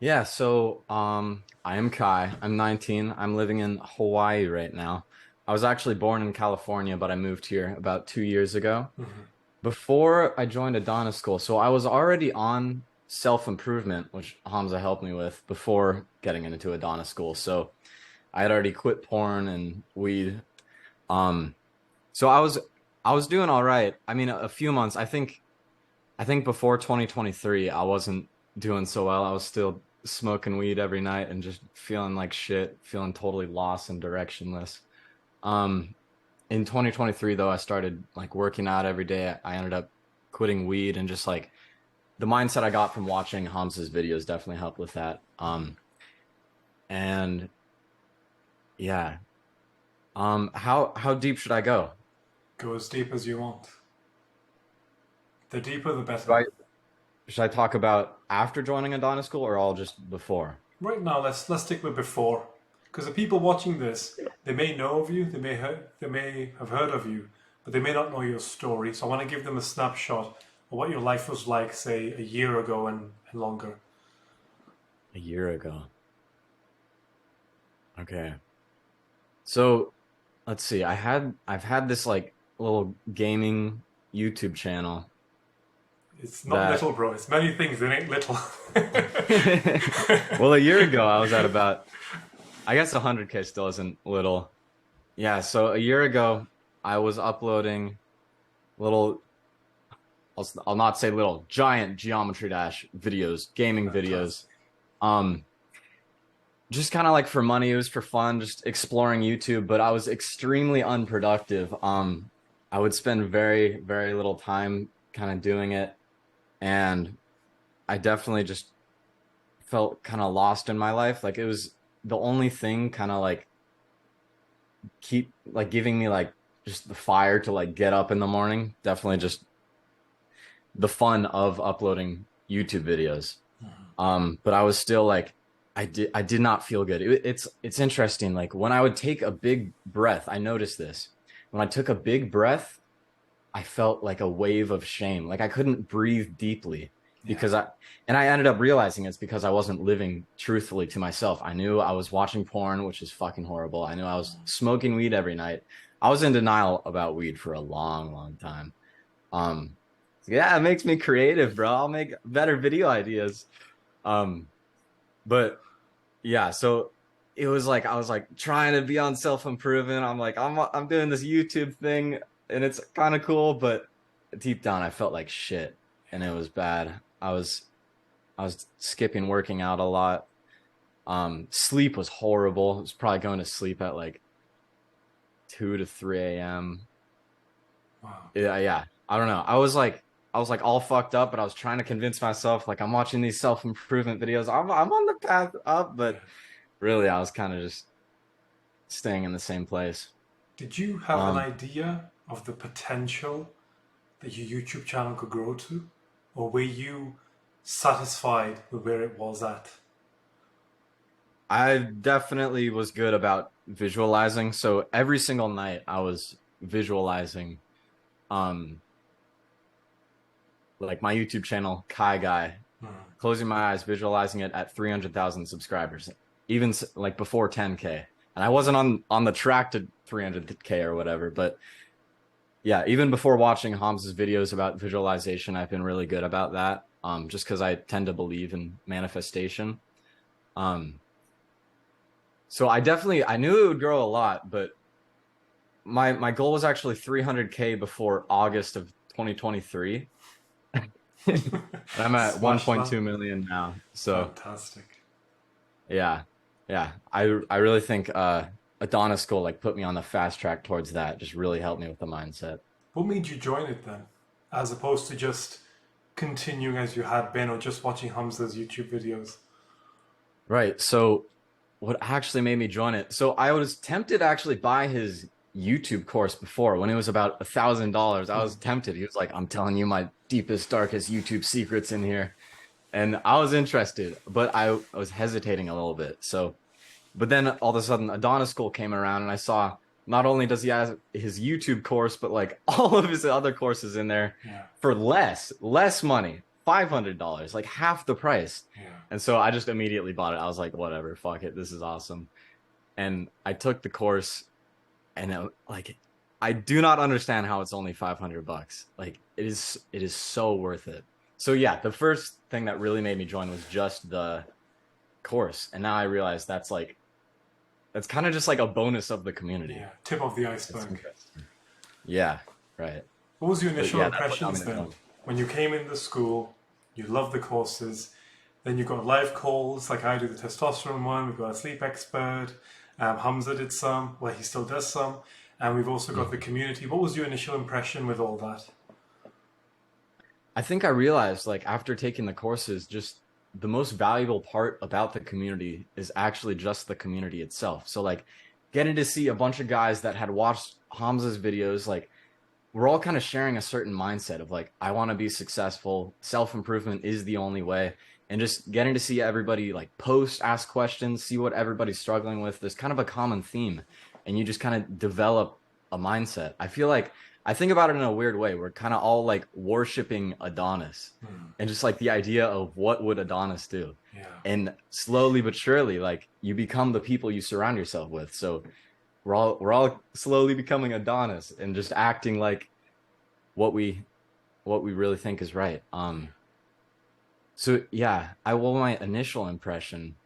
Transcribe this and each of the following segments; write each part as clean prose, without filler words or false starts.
Yeah, so I am Kai. I'm 19. I'm living in Hawaii right now. I was actually born in California, but I moved here about 2 years ago. Hmm. Before I joined Adonis School, so I was already on self-improvement, which Hamza helped me with before getting into Adonis School. So I had already quit porn and weed. Um, so I was doing all right. I mean, a few months. I think before 2023, I wasn't doing so well. I was still smoking weed every night and just feeling like shit, feeling totally lost and directionless. Um, in 2023 though, I started like working out every day. I ended up quitting weed and just like the mindset I got from watching Hamza's videos definitely helped with that. And yeah. How deep should I go? Go as deep as you want. The deeper, the Should better. I should I talk about after joining Adonis School or all just before? Right now, let's stick with before, because the people watching this, they may know of you, they may have heard of you, but they may not know your story. So I want to give them a snapshot of what your life was like, say, a year ago and longer. A year ago. Okay. So let's see. I've had this like little gaming YouTube channel It's not that little, bro. It's many things. It ain't little. well, a year ago I was at about I guess 100K still isn't little. Yeah, so a year ago I was uploading little I'll not say little, giant Geometry Dash videos, gaming videos. Fantastic. Um just kind of like for money, it was for fun, just exploring YouTube, but I was extremely unproductive. I would spend very, very little time kind of doing it, and I definitely just felt kind of lost in my life. Like it was the only thing kind of like keep like giving me like just the fire to like get up in the morning. Definitely just the fun of uploading YouTube videos. But I was still like I did not feel good. It's interesting. Like when I would take a big breath, I noticed this. When I took a big breath, I felt like a wave of shame. Like I couldn't breathe deeply Yeah. because I ended up realizing it's because I wasn't living truthfully to myself. I knew I was watching porn, which is fucking horrible. I knew I was smoking weed every night. I was in denial about weed for a long, long time. Um, yeah, it makes me creative, bro. I'll make better video ideas. Um, but yeah, so it was like I was like trying to be on self-improvement. I'm like I'm doing this YouTube thing and it's kind of cool, but deep down I felt like shit and it was bad. I was skipping working out a lot. Sleep was horrible. I was probably going to sleep at like 2 to 3 a.m. Wow. Yeah. I don't know. I was like all fucked up, but I was trying to convince myself like I'm watching these self-improvement videos. I'm on the path up, Yeah. but really I was kind of just staying in the same place. Did you have an Um, idea of the potential that your YouTube channel could grow to? Or were you satisfied with where it was at? I definitely was good about visualizing. So every single night I was visualizing, um, like my YouTube channel, KaiGuy, closing my eyes, visualizing it at 300,000 subscribers, even like before 10K. And I wasn't on the track to 300K or whatever, but yeah, even before watching Hamza's videos about visualization, I've been really good about that. Just because I tend to believe in manifestation. Um, so I knew it would grow a lot, but my goal was actually 300K before August of 2023. And I'm at Smash that. 1.2 million now. So Fantastic. yeah, yeah. I really think Adonis School like put me on the fast track towards that. Just really helped me with the mindset. What made you join it then? As opposed to just continuing as you had been or just watching Hamza's YouTube videos? Right. So what actually made me join it? So I was tempted to actually buy his YouTube course before when it was about $1,000. I was tempted. He was like, I'm telling you my deepest, darkest YouTube secrets in here. And I was interested, but I was hesitating a little bit. So, but then all of a sudden, Adonis School came around, and I saw not only does he have his YouTube course, but like all of his other courses in there Yeah. for less money. $500, like half the price. Yeah. And so I just immediately bought it. I was like, whatever, fuck it, this is awesome. And I took the course, and like, I do not understand how it's only $500. Like, it is so worth it. So yeah, the first thing that really made me join was just the course, and now I realize that's kind of just like a bonus of the community. Yeah. Tip of the It's iceberg. interesting. Yeah, right. What was your But initial yeah, that's what got me impressions to then? join. When you came into school, you loved the courses, then you got live calls like I do, the testosterone one, we've got a sleep expert, Hamza did some, well, he still does some, and we've also got the community. What was your initial impression with all that? I think I realized, like, after taking the courses, just the most valuable part about the community is actually just the community itself. So like getting to see a bunch of guys that had watched Hamza's videos, like we're all kind of sharing a certain mindset of like, I want to be successful. Self-improvement is the only way. And just getting to see everybody like post, ask questions, see what everybody's struggling with. There's kind of a common theme, and you just kind of develop a mindset. I feel like I think about it in a weird way. We're kind of all like worshiping Adonis, Hmm. and just like the idea of what would Adonis do. Yeah. And slowly but surely, like you become the people you surround yourself with. So we're all slowly becoming Adonis and just acting like what we what we really think is right. So yeah, I well my initial impression,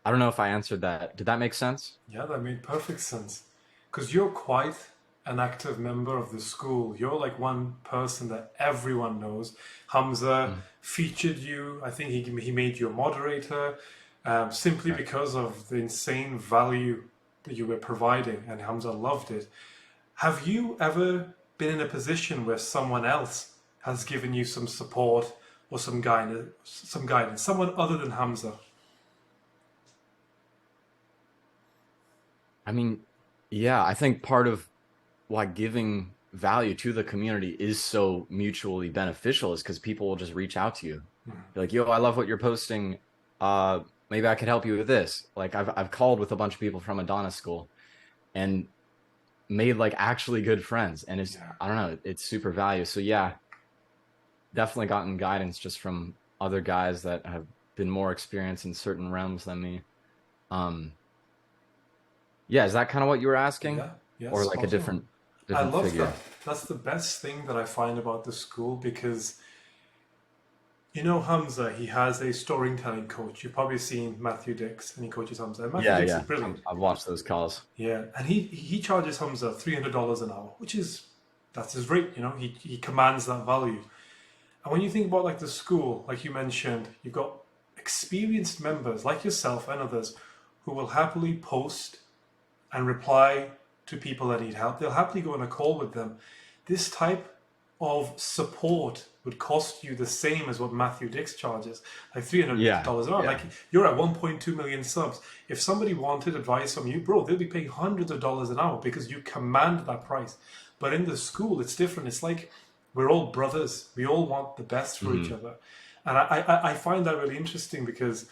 I don't know if I answered that. Did that make sense? Yeah, that made perfect sense. Because you're quite an active member of the school. You're like one person that everyone knows. Hamza Mm, featured you. I think he made you a moderator simply right. because of the insane value that you were providing, and Hamza loved it. Have you ever been in a position where someone else has given you some support or some guidance, someone other than Hamza? I mean, yeah, I think part of why giving value to the community is so mutually beneficial is because people will just reach out to you. Be like, yo, I love what you're posting. Uh, maybe I could help you with this. Like I've called with a bunch of people from Adonis School and made like actually good friends. And it's Yeah. I don't know, it's super value. So yeah, definitely gotten guidance just from other guys that have been more experienced in certain realms than me. Um, yeah, is that kind of what you were asking? Yeah, yeah, Or like a spot on. I different love that. figure? That's the best thing that I find about the school because Hamza, he has a storytelling coach. You've probably seen Matthew Dix and he coaches Hamza. And Matthew Yeah, Dix is yeah. brilliant. I've watched those calls. Yeah, and he charges Hamza $300 an hour, which is that's his rate. He commands that value. And when you think about like the school, like you mentioned, you've got experienced members like yourself and others who will happily post and reply to people that need help. They'll happily go on a call with them. This type of support would cost you the same as what Matthew Dix charges, like Yeah, $300 an hour. Like yeah. you're at 1.2 million subs. If somebody wanted advice from you, bro, they'll be paying hundreds of dollars an hour because you command that price. But in the school, it's different. It's like we're all brothers. We all want the best for each Hmm. other. And I find that really interesting because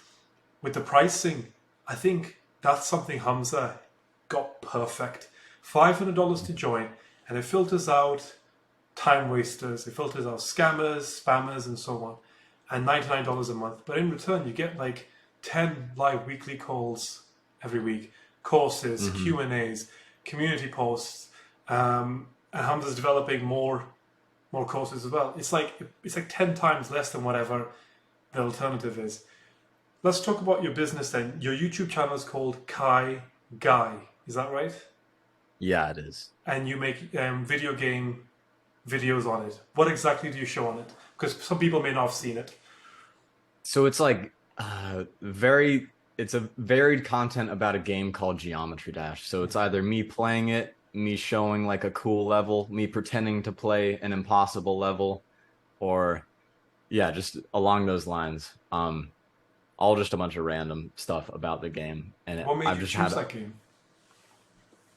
with the pricing, I think that's something Hamza got perfect. $500 to join, and it filters out time wasters, it filters out scammers, spammers, and so on, and $99 a month. But in return, you get like 10 live weekly calls every week, courses, Hmm. Q&As, community posts, and Hamza's developing more courses as well. It's like 10 times less than whatever the alternative is. Let's talk about your business then. Your YouTube channel is called KaiGuy. Is that right? Yeah, it is. And you make video game videos on it. What exactly do you show on it? Because some people may not have seen it. So it's like very it's a varied content about a game called Geometry Dash. So it's either me playing it, me showing like a cool level, me pretending to play an impossible level, or yeah, just along those lines. All just a bunch of random stuff about the game. And What made I've you just choose had that game?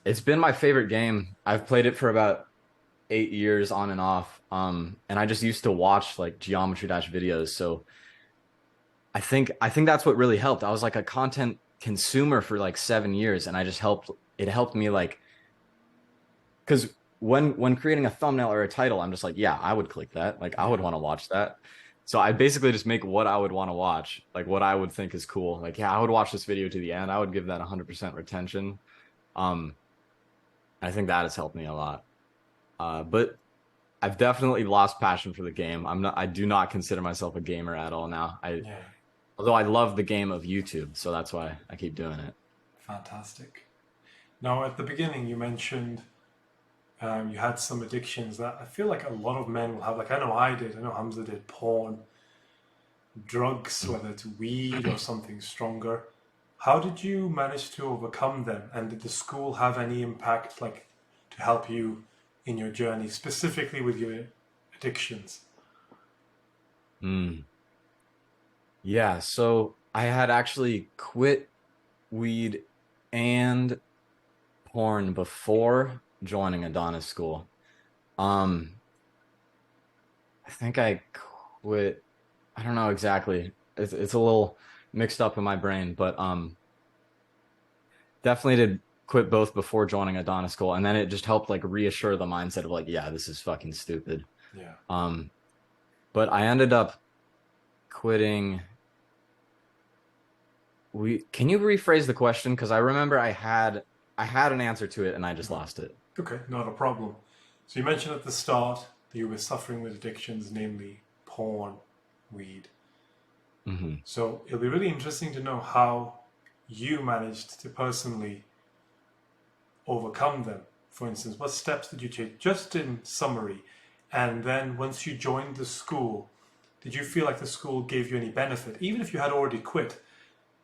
it's been my favorite game. I've played it for about 8 years on and off. And I just used to watch like Geometry Dash videos. So I think that's what really helped. I was like a content consumer for like 7 years, and I just helped. It helped me like because when creating a thumbnail or a title, I'm just like, yeah, I would click that. Like I would Yeah. want to watch that. So I basically just make what I would want to watch, like what I would think is cool. Like, yeah, I would watch this video to the end. I would give that 100% retention. Um, I think that has helped me a lot. But I've definitely lost passion for the game. I do not consider myself a gamer at all now. Yeah. Although I love the game of YouTube, so that's why I keep doing it. Fantastic. Now, at the beginning, you mentioned you had some addictions that I feel like a lot of men will have. Like I know I did. I know Hamza did. Porn, drugs, whether it's weed or something stronger. How did you manage to overcome them? And did the school have any impact, like to help you in your journey, specifically with your addictions? Mm. Yeah, so I had actually quit weed and porn before joining Adonis School. Um, I think I quit. I don't know exactly. It's a little mixed up in my brain, but definitely did quit both before joining Adonis School, and then it just helped like reassure the mindset of like, yeah, this is fucking stupid. Yeah. Um, but I ended up quitting. We Can you rephrase the question? Because I remember I had an answer to it and I just lost it. Okay, not a problem. So you mentioned at the start that you were suffering with addictions, namely porn, weed. Hmm. So it'll be really interesting to know how you managed to personally overcome them. For instance, what steps did you take, just in summary? And then once you joined the school, did you feel like the school gave you any benefit? Even if you had already quit,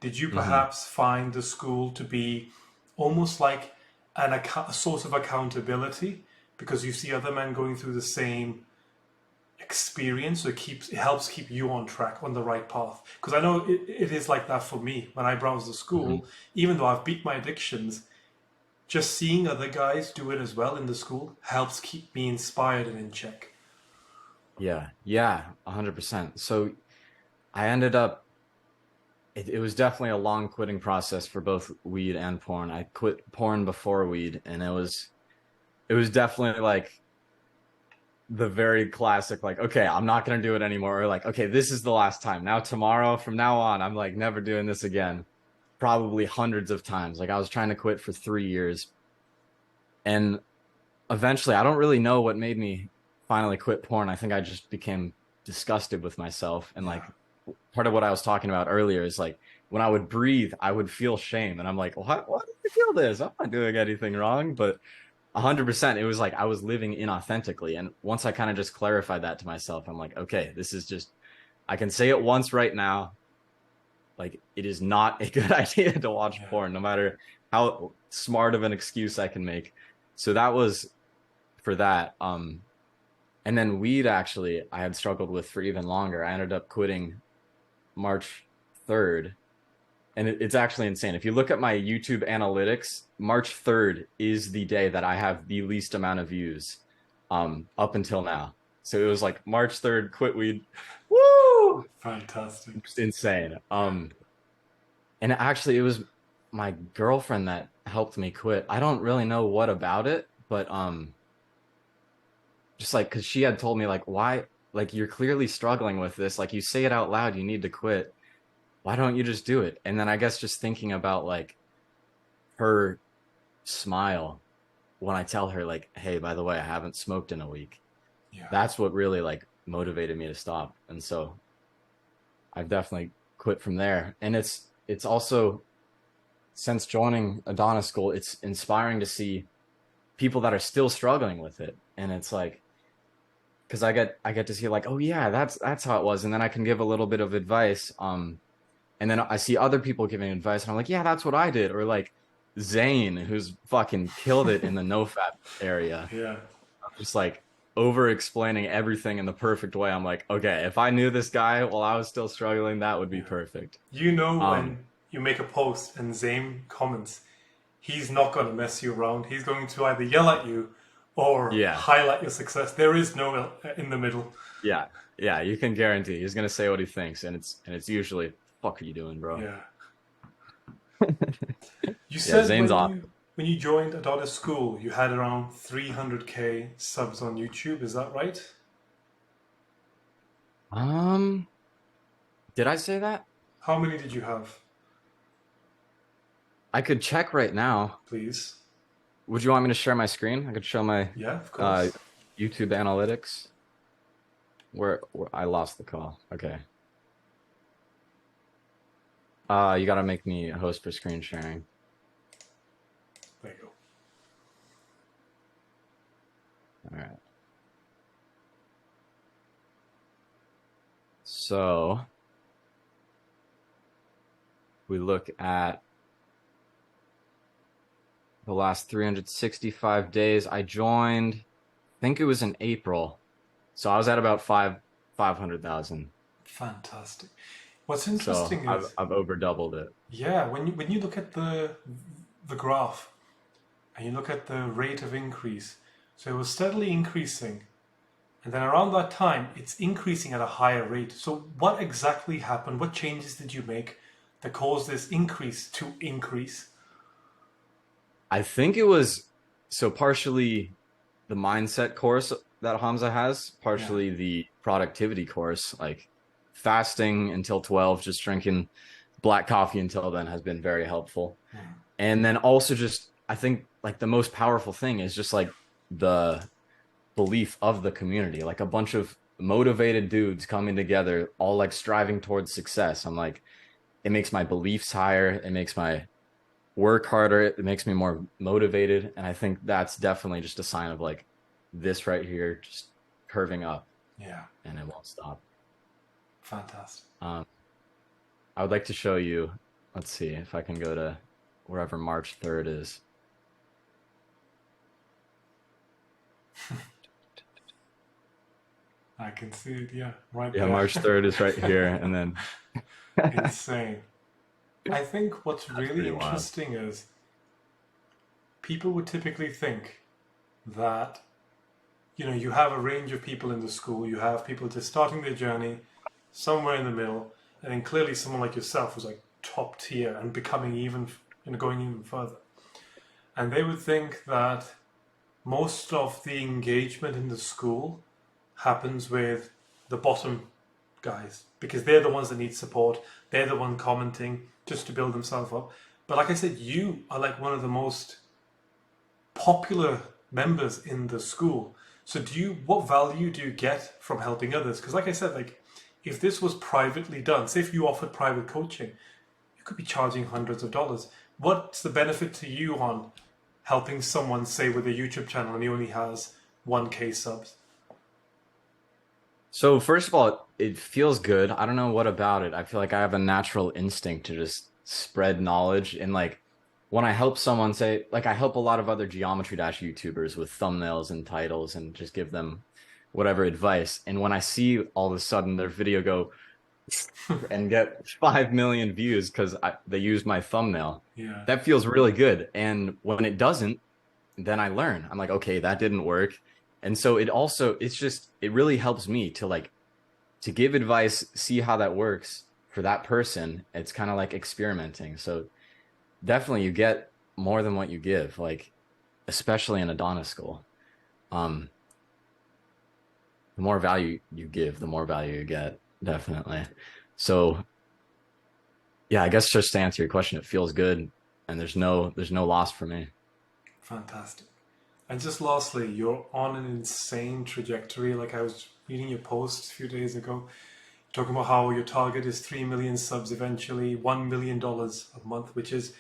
did you Hmm. perhaps find the school to be almost like a source of accountability because you see other men going through the same experience, so it helps keep you on track, on the right path? Because I know it is like that for me when I browse the Hmm. school. Even though I've beat my addictions, just seeing other guys do it as well in the school helps keep me inspired and in check. Yeah, yeah, 100%. So I ended up, it was definitely a long quitting process for both weed and porn. I quit porn before weed, and it was definitely like the very classic, like, okay, I'm not gonna do it anymore. Or like, okay, this is the last time. Now tomorrow, from now on, I'm like never doing this again. Probably hundreds of times. Like I was trying to quit for 3 years. And eventually, I don't really know what made me finally quit porn. I think I just became disgusted with myself. And Yeah, like part of what I was talking about earlier is like when I would breathe, I would feel shame. And I'm like, why do I feel this? I'm not doing anything wrong. But 100%, it was like I was living inauthentically. And once I kind of just clarified that to myself, I'm like, okay, this is just, I can say it once right now. Like, it is not a good idea to watch yeah, porn, no matter how smart of an excuse I can make. So that was for that. And then weed, actually, I had struggled with for even longer. I ended up quitting March 3rd. And it's actually insane. If you look at my YouTube analytics, March 3rd is the day that I have the least amount of views up until now. So it was like March 3rd, quit weed. Woo! fantastic. Just insane. And actually it was my girlfriend that helped me quit. I don't really know what about it, but just like because she had told me like why, like you're clearly struggling with this, like you say it out loud, you need to quit. Why don't you just do it? And then I guess just thinking about like her smile when I tell her like, hey, by the way, I haven't smoked in a week. Yeah, That's what really like motivated me to stop. And so I've definitely quit from there. And it's also, since joining Adonis School, it's inspiring to see people that are still struggling with it. And it's like, because I get to see like, oh yeah, that's how it was. And then I can give a little bit of advice. And then I see other people giving advice, and I'm like, yeah, that's what I did. Or like Zane, who's fucking killed it in the nofap area. yeah. I'm just like over explaining everything in the perfect way. I'm like, okay, if I knew this guy while I was still struggling, that would be Yeah. perfect. You know Um, when you make a post and Zane comments, he's not going to mess you around. He's going to either yell at you or yeah, highlight your success. There is no in the middle. yeah, yeah. You can guarantee he's gonna say what he thinks, and it's usually, fuck are you doing, bro? Yeah. You Yeah, said Zane's when you awesome. when you joined Adonis School, you had around 300K subs on YouTube. Is that right? Um, did I say that? How many did you have, I could check right now. please? Would you want me to share my screen? I could show my Yeah, of uh course. YouTube analytics. Where I lost the call. Okay. You gotta make me a host for screen sharing. There you go. All right. So we look at the last 365 days. I joined, I think it was in April. So I was at about 500,000. Fantastic. What's So interesting is, I've over doubled it. yeah, when you look at the graph and you look at the rate of increase, so it was steadily increasing, and then around that time, it's increasing at a higher rate. So what exactly happened? What changes did you make that caused this increase to increase? I think it was so partially the mindset course that Hamza has, Yeah. partially the productivity course, like fasting until 12, just drinking black coffee until then has been very helpful. And then also just I think like the most powerful thing is just like the belief of the community, like a bunch of motivated dudes coming together, all like striving towards success. I'm like, it makes my beliefs higher, it makes my work harder, it makes me more motivated. And I think that's definitely just a sign of like this right here, just curving up Yeah. and it won't stop. Fantastic. Um, I would like to show you, let's see if I can go to wherever March 3rd is. I can see it, yeah, right Yeah, there. March 3rd is right here. And then that's Insane. I think what's really pretty wild. interesting is people would typically think that, you have a range of people in the school, you have people just starting their journey somewhere in the middle, and then clearly someone like yourself who's like top tier and becoming even, going even further. And they would think that most of the engagement in the school happens with the bottom guys because they're the ones that need support. They're the one commenting just to build themselves up. But like I said, you are like one of the most popular members in the school. So what value do you get from helping others? Because like I said, like if this was privately done, say if you offered private coaching, you could be charging hundreds of dollars. What's the benefit to you on helping someone, say, with a YouTube channel and he only has 1K subs? So first of all, it feels good. I don't know what about it. I feel like I have a natural instinct to just spread knowledge. And like when I help someone, say, like I help a lot of other Geometry Dash YouTubers with thumbnails and titles and just give them whatever advice. And when I see all of a sudden their video go and get 5 million views because they used my thumbnail, Yeah, that feels really good. And when it doesn't, then I learn. I'm like, okay, that didn't work. And so it really helps me to like to give advice, see how that works for that person. It's kind of like experimenting. So definitely you get more than what you give, like especially in Adonis School. Um, the more value you give, the more value you get, definitely. So yeah, I guess just to answer your question, it feels good and there's no loss for me. fantastic. And just lastly, you're on an insane trajectory. Like I was reading your post a few days ago, talking about how your target is 3 million subs eventually, $1 million a month, which is,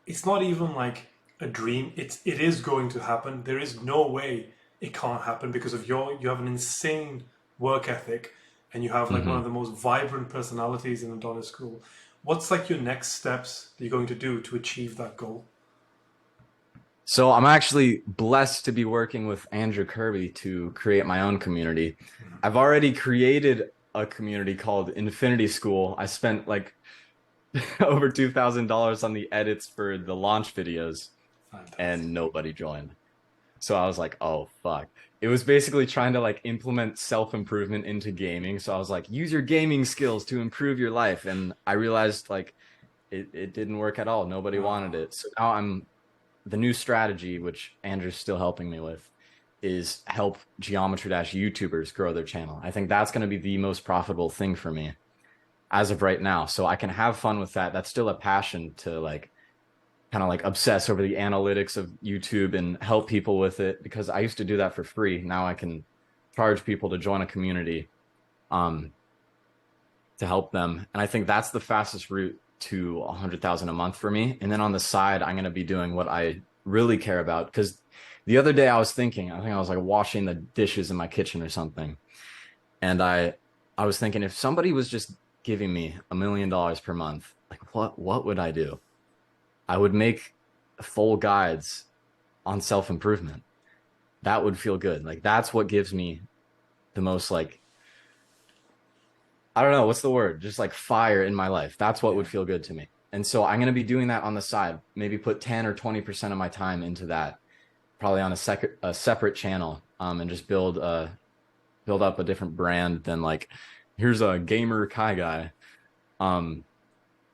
it's not even like a dream. It is going to happen. There is no way it can't happen because of you have an insane work ethic and you have like one Hmm. of the most vibrant personalities in Adonis School. What's like your next steps that you're going to do to achieve that goal? So I'm actually blessed to be working with Andrew Kirby to create my own community. I've already created a community called Infinity School. I spent like over $2,000 on the edits for the launch videos Fantastic. and nobody joined. So I was like, oh fuck. It was basically trying to like implement self-improvement into gaming. So I was like, use your gaming skills to improve your life. And I realized like it didn't work at all. Nobody wanted Oh, it. So now I'm the new strategy, which Andrew's still helping me with, is help Geometry Dash YouTubers grow their channel. I think that's going to be the most profitable thing for me as of right now. So I can have fun with that. That's still a passion to like kind of like obsess over the analytics of YouTube and help people with it, because I used to do that for free. Now I can charge people to join a community um, to help them. And I think that's the fastest route to 100,000 a month for me. And then on the side, I'm going to be doing what I really care about. Because the other day I think I was like washing the dishes in my kitchen or something. And I was thinking, if somebody was just giving me $1 million per month, like what would I do? I would make full guides on self-improvement. That would feel good. Like that's what gives me the most like, I don't know, what's the word? Just like fire in my life. That's what Yeah. would feel good to me. And so I'm going to be doing that on the side. Maybe put 10 or 20% of my time into that, probably on a separate channel, and just build up a different brand than like, here's a gamer KaiGuy. Um,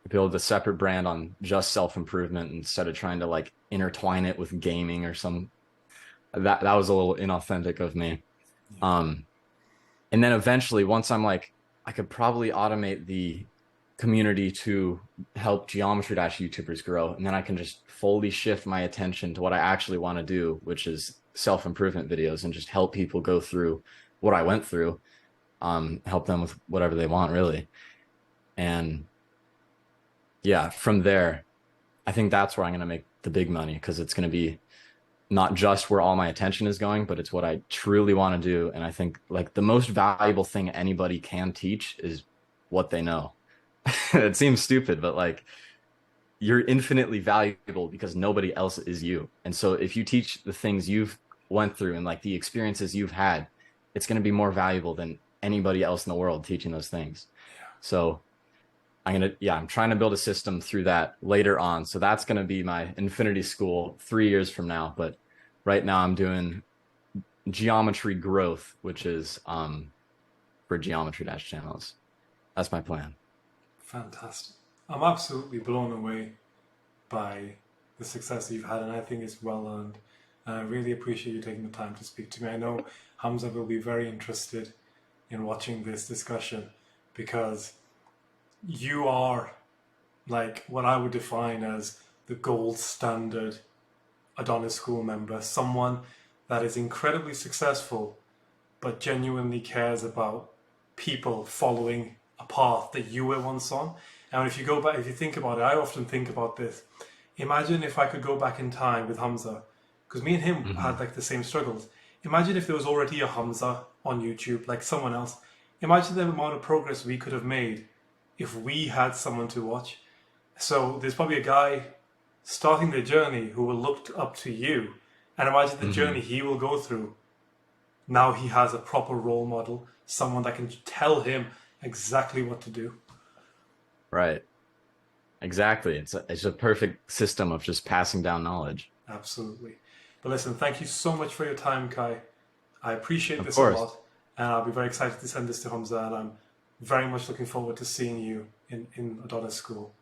Build a separate brand on just self-improvement instead of trying to like intertwine it with gaming or some, that was a little inauthentic of me. Yeah. Um, and then eventually, once I'm like, I could probably automate the community to help Geometry Dash YouTubers grow, and then I can just fully shift my attention to what I actually want to do, which is self-improvement videos, and just help people go through what I went through, help them with whatever they want, really. And yeah, from there, I think that's where I'm going to make the big money, because it's going to be not just where all my attention is going, but it's what I truly want to do. And I think like the most valuable thing anybody can teach is what they know. It seems stupid, but like you're infinitely valuable because nobody else is you. And so if you teach the things you've went through and like the experiences you've had, it's going to be more valuable than anybody else in the world teaching those things. So I'm trying to build a system through that later on. So that's going to be my infinity school 3 years from now. But right now I'm doing geometry growth, which is for Geometry Dash channels. That's my plan. Fantastic. I'm absolutely blown away by the success that you've had, and I think it's well earned. And I really appreciate you taking the time to speak to me. I know Hamza will be very interested in watching this discussion because you are like what I would define as the gold standard Adonis School member, someone that is incredibly successful but genuinely cares about people following a path that you were once on. And if you go back, if you think about it, I often think about this. Imagine if I could go back in time with Hamza, because me and him had Hmm. like the same struggles. Imagine if there was already a Hamza on YouTube, like someone else. Imagine the amount of progress we could have made if we had someone to watch. So there's probably a guy starting the journey who will look up to you, and imagine the journey Hmm. he will go through. Now he has a proper role model, someone that can tell him exactly what to do. Right. Exactly. It's a perfect system of just passing down knowledge. Absolutely. But listen, thank you so much for your time, Kai. I appreciate Of this a course. lot, and I'll be very excited to send this to Hamza, and I'm very much looking forward to seeing you in Adonis School.